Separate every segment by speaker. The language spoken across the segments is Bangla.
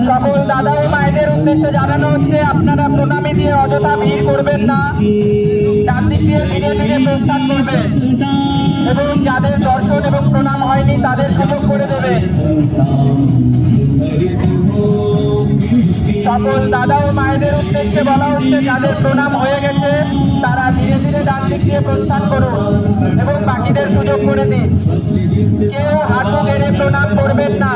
Speaker 1: সকল দাদা ও মায়েদের উদ্দেশ্যে জানানো হচ্ছে, আপনারা প্রণামী দিয়ে অযথা ভিড় করবেন না, ডান দিক দিয়ে ধীরে ধীরে প্রস্থান করবেন এবং যাদের দর্শন এবং প্রণাম হয়নি তাদের সুযোগ করে দেবেন। সকল দাদা ও মায়েদের উদ্দেশ্যে বলা হচ্ছে, যাদের প্রণাম হয়ে গেছে তারা ধীরে ধীরে ডান দিক দিয়ে প্রস্থান করুন এবং বাকিদের সুযোগ করে দিন। কেউ হাঁটু গেড়ে প্রণাম করবেন না।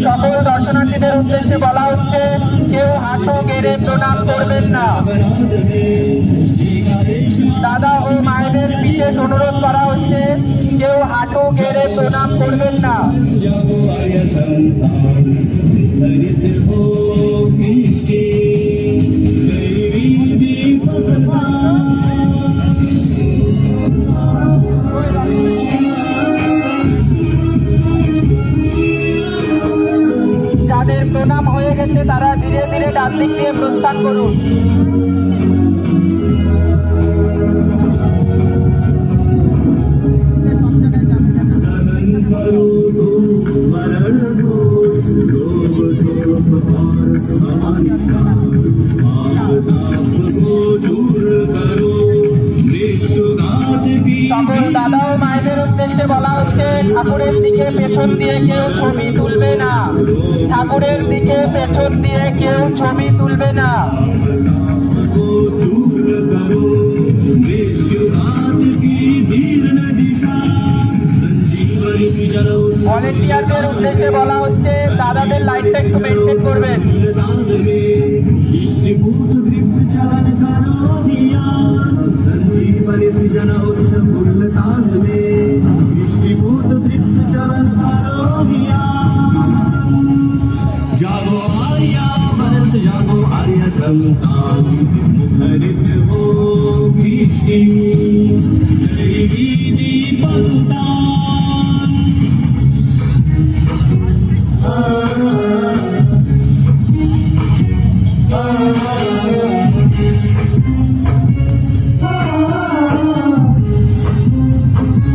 Speaker 1: সকল দর্শনার্থীদের উদ্দেশ্যে বলা হচ্ছে, কেউ হাঁটু গেড়ে প্রণাম করবেন না। দাদা ও মায়েদের বিশেষ অনুরোধ করা হচ্ছে, কেউ হাঁটু গেড়ে প্রণাম করবেন না। যাদের প্রণাম হয়ে গেছে তারা ধীরে ধীরে ডান দিক দিয়ে প্রস্থান করুন। সকল দাদা ও মায়েদের উদ্দেশ্যে বলা হচ্ছে, ঠাকুরের দিকে পেছন দিয়ে কেউ ছবি তুলবে না। ঠাকুরের দিকে পেছন দিয়ে কেউ ছবি তুলবে না। ভলেন্টিয়ারদের উদ্দেশ্যে বলা হচ্ছে, দাদাদের লাইনটা একটু মেনটেন করবেন।
Speaker 2: जागो आर्या भरत जागो आर्य संतान मुखरित हो भीष्टि दैवी दीपदान।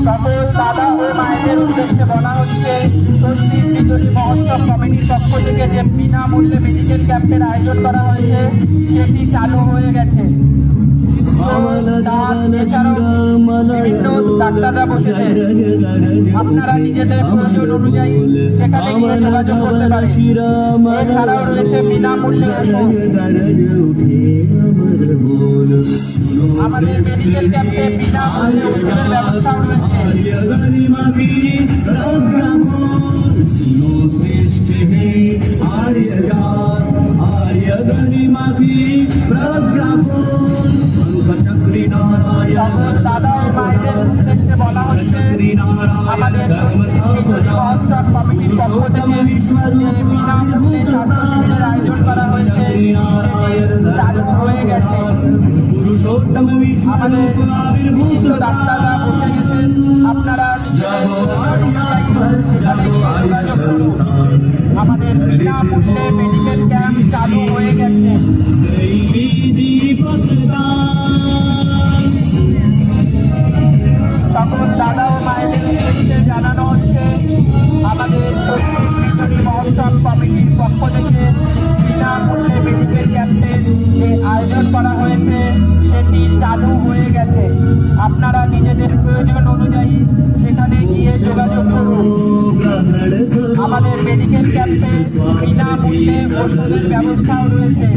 Speaker 1: সকল দাদা ও মায়েদের উদ্দেশ্যে বলা হচ্ছে, ষষ্ঠীর বিজয়ী মহোৎসব কমিটির পক্ষ থেকে যে বিনামূল্যে মেডিকেল ক্যাম্পের আয়োজন করা হয়েছে সেটি চালু হয়ে গেছে। বিভিন্ন ডাক্তাররা বসেছেন, আপনারা নিজেদের প্রয়োজন অনুযায়ী সেখানে গিয়ে যোগাযোগ করতে পারেন। এছাড়াও রয়েছে বিনামূল্যে আমাদের মেডিকেল ক্যাম্পে বিনামূল্যে ওষুধের ব্যবস্থাও রয়েছে। দাদা ও মায়েদের উদ্দেশ্যে বলা হচ্ছে, আমাদের মহোৎসব কমিটির পক্ষ থেকে যে বিনামূল্যে স্বাস্থ্য শিবিরের আয়োজন করা হয়েছে চালু হয়ে গেছে। আমাদের বিশিষ্ট ডাক্তাররা বসে গেছেন, আপনারা আমাদের বিনামূল্যে মেডিকেল ক্যাম্প চালু হয়ে গেছে। সকল দাদা ও মায়েদের উদ্দেশ্যে জানানো হচ্ছে, আমাদের মহোৎসব কমিটির পক্ষ থেকে বিনামূল্যে মেডিকেল ক্যাম্পের যে আয়োজন করা হয়েছে সেটি চালু হয়ে গেছে। আপনারা নিজেদের প্রয়োজন অনুযায়ী সেখানে গিয়ে যোগাযোগ করুন। আমাদের মেডিকেল ক্যাম্পে বিনামূল্যে ওষুধের ব্যবস্থাও রয়েছে।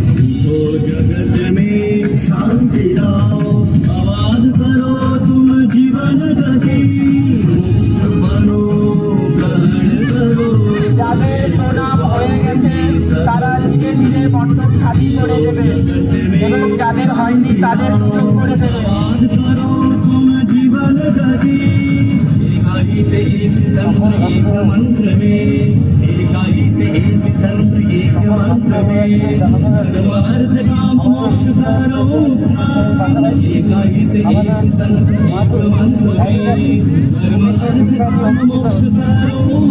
Speaker 1: যাদের প্রণাম হয়ে গেছে তারা ধীরে ধীরে মণ্ডপ খালি করে দেবে এবং যাদের হয়নি তাদের সুযোগ করে দেবে।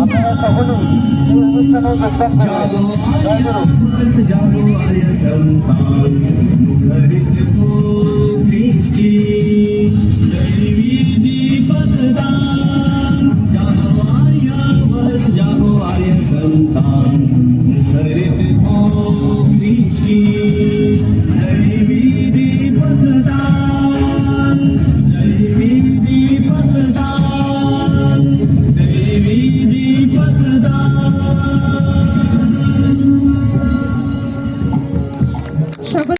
Speaker 1: আপনারা সকলেই এই অনুষ্ঠানে যোগদান করবেন।